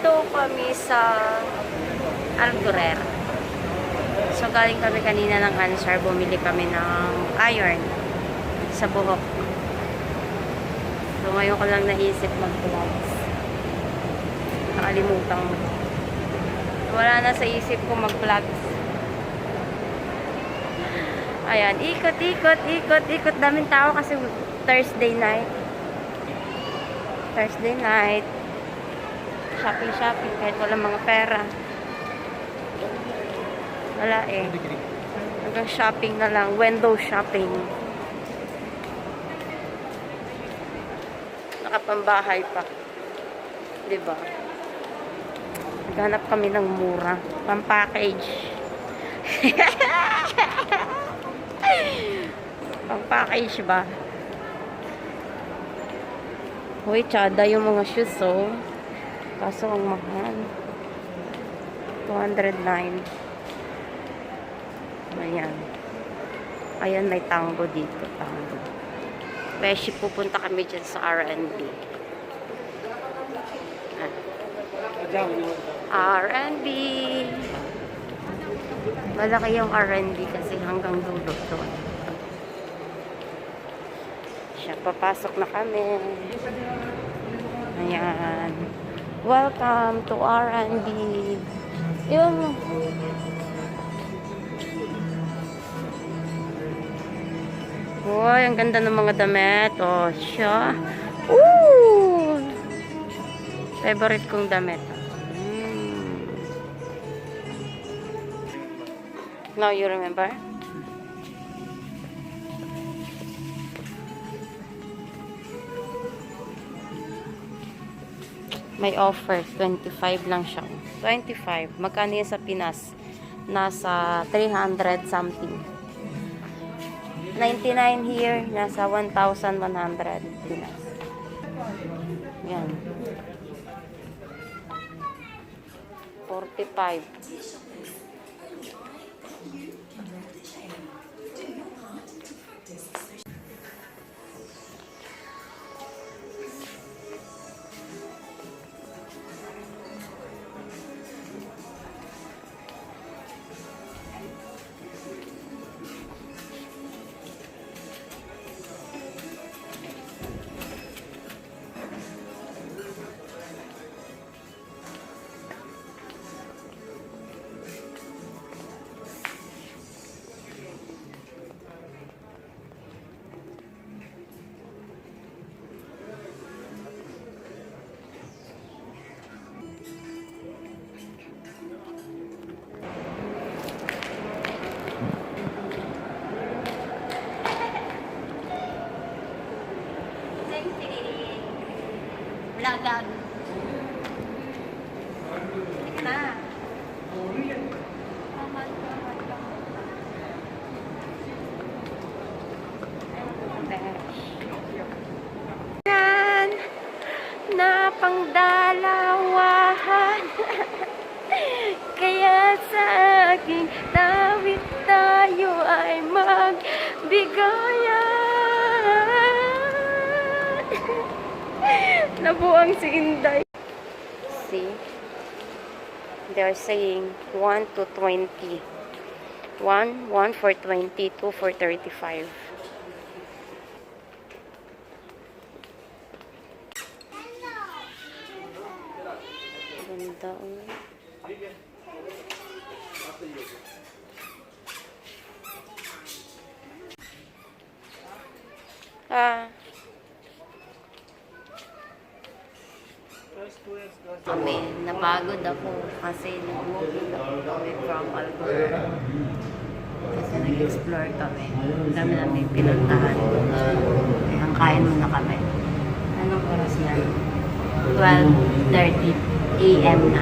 Nandito kami sa Algorer. So, galing kami kanina ng Ansar. Bumili kami ng iron sa buhok. So, ngayon ko lang naisip mag-vlogs. Nakalimutan mo. Wala na sa isip ko mag-vlogs. Ayan, ikot. Daming tao kasi Thursday night. Shopping. Kahit walang mga pera. Wala eh. Hanggang shopping na lang. Window shopping. Nakapambahay pa. Diba? Naghanap kami ng mura. Pang-package. Pang-package ba? Uy, tsada yung mga shoes, oh. Kaso ang mahal. 209. Ayan, may tango dito. Tango. Beshi, pupunta kami dyan sa R&B. R&B. Malaki yung R&B kasi hanggang dulo doon. Papasok na kami. Ayan. Welcome to R&B. Yung Uy, ang ganda ng mga damit. Oh, siya. Ooh! Favorite kong damit. Now you remember? May offer. 25 lang siya. 25. Magkano yan sa Pinas? Nasa 300 something. 99 here. Nasa 1,100 Pinas. Yan. 45. Vlog. Na. Yan. Na pangdalawahan. Kaya sa aking tawid tayo ay magbigayan. Nabuang si Inday. See? They're saying 1 to 20. 1 for 20, 2 for 35. Ganda. Kami, napagod ako kasi nag-walking kami from Algorer. Kasi nag-explore kami. Dami namin pinuntahan. Ang kain muna kami. Anong oras na? 12:30 AM na.